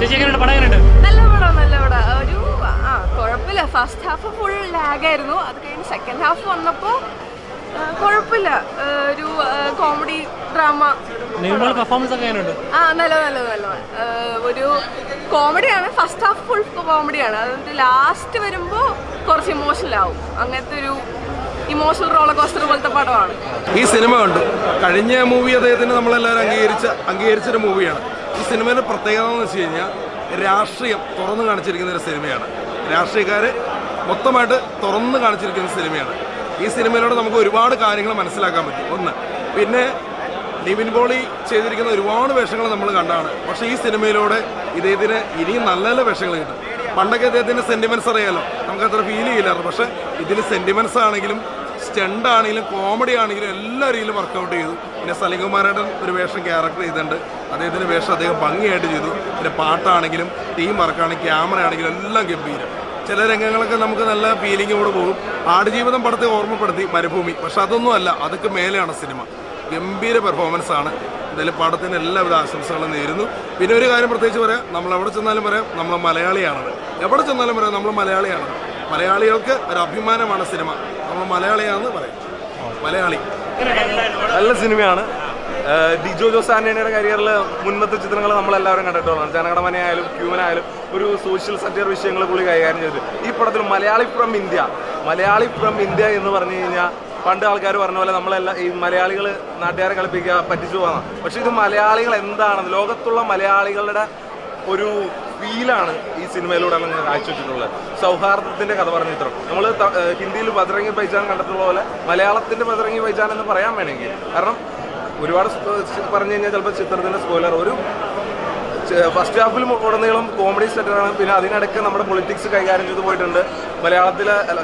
നല്ല പടം ഒരു കുഴപ്പമില്ല. ഫസ്റ്റ് ഹാഫ് ഫുൾ ലാഗായിരുന്നു. അത് കഴിഞ്ഞ് സെക്കൻഡ് ഹാഫ് വന്നപ്പോൾ കുഴപ്പമില്ല. ഒരു കോമഡി ഡ്രാമ പെർഫോമൻസ് ഒക്കെ നല്ല ഒരു കോമഡിയാണ്. ഫസ്റ്റ് ഹാഫ് ഫുൾ കോമഡിയാണ്. അതുകൊണ്ട് ലാസ്റ്റ് വരുമ്പോൾ കുറച്ച് ഇമോഷണൽ ആവും. അങ്ങനത്തെ ഒരു ഇമോഷണൽ റോളർ കോസ്റ്റർ പോലത്തെ പടമാണ് ഈ സിനിമ. കണ്ടു കഴിഞ്ഞ മൂവി അദ്ദേഹത്തിന് നമ്മളെല്ലാവരും അംഗീകരിച്ചൊരു മൂവിയാണ്. ഈ സിനിമയുടെ പ്രത്യേകത എന്ന് വെച്ച് കഴിഞ്ഞാൽ രാഷ്ട്രീയം തുറന്നു കാണിച്ചിരിക്കുന്ന ഒരു സിനിമയാണ്. രാഷ്ട്രീയക്കാർ മൊത്തമായിട്ട് തുറന്നു കാണിച്ചിരിക്കുന്ന സിനിമയാണ്. ഈ സിനിമയിലൂടെ നമുക്ക് ഒരുപാട് കാര്യങ്ങൾ മനസ്സിലാക്കാൻ പറ്റും. ഒന്ന്, പിന്നെ നിവിൻ പോളി ചെയ്തിരിക്കുന്ന ഒരുപാട് വേഷങ്ങൾ നമ്മൾ കണ്ടാണ്. പക്ഷേ ഈ സിനിമയിലൂടെ ഇദ്ദേഹത്തിന് ഇനിയും നല്ല നല്ല വേഷങ്ങൾ കിട്ടും. പണ്ടൊക്കെ അദ്ദേഹത്തിൻ്റെ സെൻറ്റിമെൻറ്റ്സ് അറിയാലോ, നമുക്ക് അത്ര ഫീൽ ചെയ്യില്ലായിരുന്നു. പക്ഷേ ഇതിൽ സെൻറ്റിമെൻറ്റ്സ് ആണെങ്കിലും സ്റ്റണ്ട് ആണെങ്കിലും കോമഡി ആണെങ്കിലും എല്ലാ രീതിയിലും വർക്കൗട്ട് ചെയ്തു. പിന്നെ സലിംകുമാരേട്ടൻ ഒരു വേഷം ക്യാരക്ടർ ചെയ്തിട്ടുണ്ട്. അദ്ദേഹത്തിൻ്റെ വേഷം അദ്ദേഹം ഭംഗിയായിട്ട് ചെയ്തു. പിന്നെ പാട്ടാണെങ്കിലും ടീം വർക്കാണെങ്കിലും ക്യാമറ ആണെങ്കിലും എല്ലാം ഗംഭീരം. ചില രംഗങ്ങളൊക്കെ നമുക്ക് നല്ല ഫീലിംഗ് കൂടെ പോകും. ആടുജീവിതം പടത്തെ ഓർമ്മപ്പെടുത്തി മരുഭൂമി, പക്ഷെ അതൊന്നും അല്ല, അതൊക്കെ മേലെയാണ് സിനിമ. ഗംഭീര പെർഫോമൻസ് ആണ്. എന്തായാലും പടത്തിന് എല്ലാവിധ ആശംസകളും നേരുന്നു. പിന്നെ ഒരു കാര്യം പ്രത്യേകിച്ച് പറയാം, നമ്മൾ എവിടെ ചെന്നാലും പറയാം നമ്മൾ മലയാളിയാണത്. എവിടെ ചെന്നാലും പറയാം നമ്മൾ മലയാളിയാണ്. മലയാളികൾക്ക് ഒരു അഭിമാനമാണ് സിനിമ. നമ്മൾ മലയാളിയാണെന്ന് പറയാം. മലയാളി നല്ല സിനിമയാണ്. ഡിജോ ജോസ് ആന്റണിയുടെ കരിയറിൽ മുൻപത്തെ ചിത്രങ്ങൾ നമ്മളെല്ലാവരും കണ്ടിട്ടുള്ളതാണ്. ജനഗണമനയായാലും ക്യൂവനായാലും ഒരു സോഷ്യൽ സറ്റയർ വിഷയങ്ങൾ പുള്ളി കൈകാര്യം ചെയ്തു. ഈ പടത്തിൽ മലയാളി ഫ്രം ഇന്ത്യ എന്ന് പറഞ്ഞു കഴിഞ്ഞാൽ പണ്ട് ആൾക്കാർ പറഞ്ഞ പോലെ നമ്മളെല്ലാം ഈ മലയാളികൾ നാട്ടുകാരെ കളിപ്പിക്കുക, പറ്റിച്ചു പോകാം. പക്ഷെ ഇത് മലയാളികൾ എന്താണെന്ന്, ലോകത്തുള്ള മലയാളികളുടെ ഒരു ഫീലാണ് ഈ സിനിമയിലൂടെ കാഴ്ചവെച്ചിട്ടുള്ളത്. സൗഹാർദ്ദത്തിൻ്റെ കഥ പറഞ്ഞ ചിത്രം. നമ്മൾ ഹിന്ദിയിൽ ബജ്രംഗി ഭായ്ജാൻ കണ്ടിട്ടുള്ള പോലെ മലയാളത്തിൻ്റെ ബജ്രംഗി ഭായ്ജാൻ എന്ന് പറയാൻ വേണമെങ്കിൽ, കാരണം ഒരുപാട് പറഞ്ഞു കഴിഞ്ഞാൽ ചിലപ്പോൾ ചിത്രത്തിൻ്റെ സ്പോയിലർ. ഒരു ഫസ്റ്റ് ഹാഫിൽ ഉടനീളം കോമഡി സെറ്ററാണ്. പിന്നെ അതിനിടയ്ക്ക് നമ്മുടെ പൊളിറ്റിക്സ് കൈകാര്യം ചെയ്ത് പോയിട്ടുണ്ട്.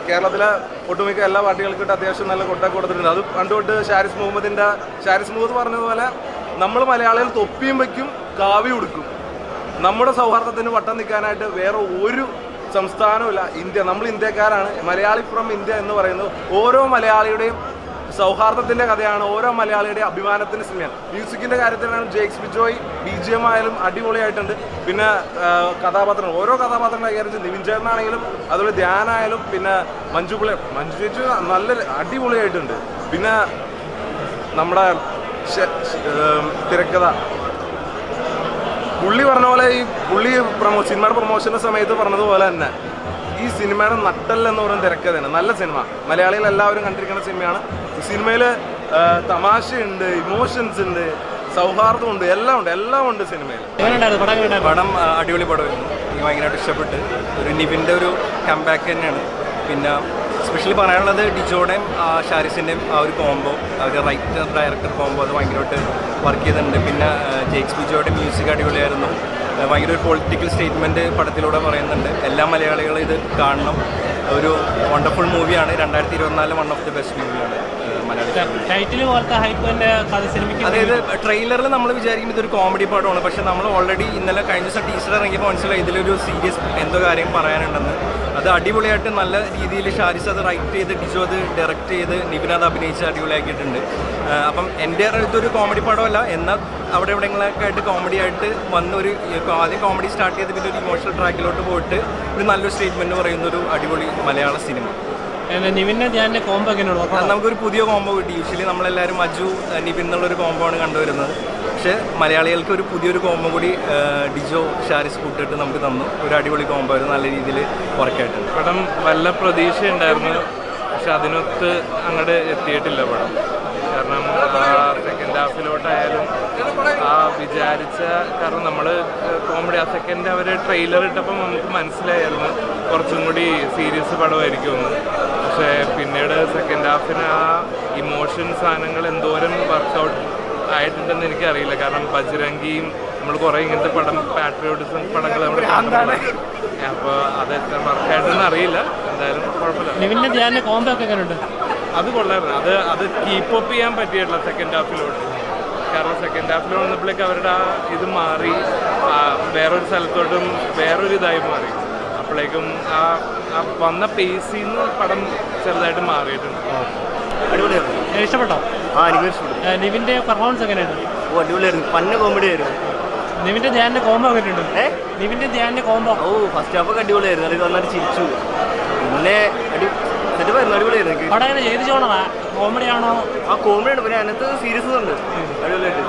കേരളത്തിലെ ഒട്ടുമിക്ക എല്ലാ പാർട്ടികൾക്കിട്ട് അത്യാവശ്യം നല്ല കൊട്ടൊക്കെ കൊടുത്തിട്ടുണ്ട്. അത് കണ്ടുകൊണ്ട് ഷാരിസ് മുഹമ്മദ് പറഞ്ഞതുപോലെ നമ്മൾ മലയാളികൾ തൊപ്പിയും വയ്ക്കും, കാവ്യം ഉടുക്കും. നമ്മുടെ സൗഹാർദ്ദത്തിന് വട്ടം നിൽക്കാനായിട്ട് വേറെ ഒരു സംസ്ഥാനവുമില്ല. നമ്മൾ ഇന്ത്യക്കാരാണ്. മലയാളി ഫ്രം ഇന്ത്യ എന്ന് പറയുന്നത് ഓരോ മലയാളിയുടെയും സൗഹാർദ്ദത്തിൻ്റെ കഥയാണ്. ഓരോ മലയാളിയുടെ അഭിമാനത്തിൻ്റെ സിനിമയാണ്. മ്യൂസിക്കിൻ്റെ കാര്യത്തിലാണ് ജെയ്ക്സ് ബിജോയ് BGM ആയാലും അടിപൊളിയായിട്ടുണ്ട്. പിന്നെ ഓരോ കഥാപാത്രങ്ങൾ കൈകാര്യം ചെയ്ത് നിവിൻ ചേട്ടനാണെങ്കിലും അതുപോലെ ധ്യാനായാലും പിന്നെ മഞ്ജു ചേച്ചി നല്ല അടിപൊളിയായിട്ടുണ്ട്. പിന്നെ നമ്മുടെ തിരക്കഥ പുള്ളി പറഞ്ഞ പോലെ സിനിമയുടെ പ്രൊമോഷൻ്റെ സമയത്ത് പറഞ്ഞതുപോലെ തന്നെ ഈ സിനിമയുടെ നട്ടെല്ലെന്ന് പറയുന്ന തിരക്കഥയാണ്. നല്ല സിനിമ, മലയാളികൾ എല്ലാവരും കണ്ടിരിക്കുന്ന സിനിമയാണ്. സിനിമയിൽ തമാശയുണ്ട്, ഇമോഷൻസ് ഉണ്ട്, സൗഹാർദ്ദമുണ്ട്, എല്ലാം ഉണ്ട് സിനിമയിൽ. പടം അടിപൊളി പടമായിരുന്നു. എനിക്ക് ഭയങ്കരമായിട്ട് ഇഷ്ടപ്പെട്ട്. ഒരു നിവിൻ്റെ ഒരു കംബാക്ക് തന്നെയാണ്. പിന്നെ സ്പെഷ്യലി പറയാനുള്ളത് ഡിജോയുടെയും ഷാരിസിൻ്റെയും ആ ഒരു കോംബോ, ഒരു റൈറ്റർ ഡയറക്ടർ കോംബോ, അത് ഭയങ്കരമായിട്ട് വർക്ക് ചെയ്തിട്ടുണ്ട്. പിന്നെ ജെയ്ക്സ് ബിജോയുടെ മ്യൂസിക് അടിപൊളിയായിരുന്നു. ഭയങ്കര ഒരു പൊളിറ്റിക്കൽ സ്റ്റേറ്റ്മെൻറ്റ് പടത്തിലൂടെ പറയുന്നുണ്ട്. എല്ലാ മലയാളികളും ഇത് കാണണം. ഒരു വണ്ടർഫുൾ മൂവിയാണ്. 2024 വൺ ഓഫ് ദി ബെസ്റ്റ് മൂവിയാണ് അതായത് ട്രെയിലറിൽ നമ്മൾ വിചാരിക്കും ഇതൊരു കോമഡി പടമാണ്. പക്ഷേ നമ്മൾ ഓൾറെഡി ഇന്നലെ കഴിഞ്ഞ ദിവസം ടീച്ചർ ഇറങ്ങിയപ്പോൾ മനസ്സിലായി ഇതിലൊരു സീരിയസ് എന്തോ കാര്യം പറയാനുണ്ടെന്ന്. അത് അടിപൊളിയായിട്ട് നല്ല രീതിയിൽ ഷാരിസ് അത് റൈറ്റ് ചെയ്ത് ഡിജോ അത് ഡയറക്റ്റ് ചെയ്ത് നിവിൻ അത് അഭിനയിച്ച് അടിപൊളിയാക്കിയിട്ടുണ്ട്. അപ്പം എൻ്റെ ഇതൊരു കോമഡി പടമല്ല, എന്നാൽ അവിടെ എവിടെയെങ്കിലൊക്കെ ആയിട്ട് കോമഡി ആയിട്ട് വന്നൊരു ആദ്യം കോമഡി സ്റ്റാർട്ട് ചെയ്ത് പിന്നെ ഒരു ഇമോഷണൽ ട്രാക്കിലോട്ട് പോയിട്ട് ഒരു നല്ലൊരു സ്റ്റേറ്റ്മെൻറ്റ് പറയുന്ന ഒരു അടിപൊളി മലയാള സിനിമ. നമുക്കൊരു പുതിയ കോംബോ കിട്ടി. യൂഷ്വലി നമ്മളെല്ലാവരും അജു നിവിൻ എന്നുള്ളൊരു കോംബോ ആണ് കണ്ടുവരുന്നത്. പക്ഷേ മലയാളികൾക്ക് ഒരു പുതിയൊരു കോംബോ കൂടി ഡിജോ ഷാരിസ് കൂട്ടിട്ട് നമുക്ക് തന്നു. ഒരു അടിപൊളി കോംബോ ആയിരുന്നു, നല്ല രീതിയിൽ വർക്കായിട്ടുണ്ട്. പടം വല്ല പ്രതീക്ഷയുണ്ടായിരുന്നു, പക്ഷെ അതിനൊത്ത് അങ്ങോട്ട് എത്തിയിട്ടില്ല പടം. കാരണം സെക്കൻഡ് ഹാഫിലോട്ടായാലും വിചാരിച്ച, കാരണം നമ്മൾ കോമഡി സെക്കൻഡ് അവർ ട്രെയിലർ ഇട്ടപ്പോൾ നമുക്ക് മനസ്സിലായിരുന്നു കുറച്ചും കൂടി സീരിയസ് പടമായിരിക്കുമെന്ന്. പക്ഷേ പിന്നീട് സെക്കൻഡ് ഹാഫിന് ആ ഇമോഷൻ സാധനങ്ങൾ എന്തോരം വർക്കൗട്ട് ആയിട്ടുണ്ടെന്ന് എനിക്കറിയില്ല. കാരണം ബജ്രംഗിയും നമ്മൾ കുറേ ഇങ്ങനത്തെ പാട്രിയോട്ടിസം പടങ്ങൾ നമ്മൾ കാണുന്നുണ്ട്. അപ്പോൾ അത് എത്ര വർക്കായിട്ടെന്ന് അറിയില്ല. എന്തായാലും കുഴപ്പമില്ല. അത് കൊള്ളായിരുന്നു. അത് കീപ്പ് അപ്പ് ചെയ്യാൻ പറ്റിയിട്ടില്ല സെക്കൻഡ് ഹാഫിലോട്ട്. കാരണം സെക്കൻഡ് ഹാഫിൽ വന്നപ്പോഴേക്ക് അവരുടെ ആ ഇത് മാറി, വേറൊരു സ്ഥലത്തോട്ടും വേറൊരു ഇതായി മാറി. അപ്പോഴേക്കും ആ വന്ന പേസിൽ നിന്ന് പടം ചെറുതായിട്ട് മാറിയിട്ടുണ്ട്. അടിപൊളിയായിരുന്നു. ഇഷ്ടപ്പെട്ടോ? എനിക്ക് ഇഷ്ടപ്പെട്ടു. നിവിൻ്റെ പെർഫോമൻസ് എങ്ങനെയായിരുന്നു? അടിപൊളിയായിരുന്നു. പന്ന കോമഡി ആയിരുന്നു. നിവിൻ്റെ ധ്യാനിൻ്റെ കോംബോ എങ്ങനെയുണ്ട്? നിവിന്റെ ധ്യാനിന്റെ കോംബോ. ഫസ്റ്റ് ഹാഫ് ഒക്കെ അടിപൊളിയായിരുന്നു. അത് നന്നായിട്ട് ചിരിച്ചു. പിന്നെ സെറ്റപ്പായിരുന്നു, അടിപൊളിയായിരുന്നു. അവിടെ അങ്ങനെ ചെയ്തു ചോണതാ കോമഡി ആണോ? ആ കോമഡിയാണ്, പിന്നെ അതിനകത്ത് സീരിയസ് ഉണ്ട് അടിപൊളിയായിട്ട്.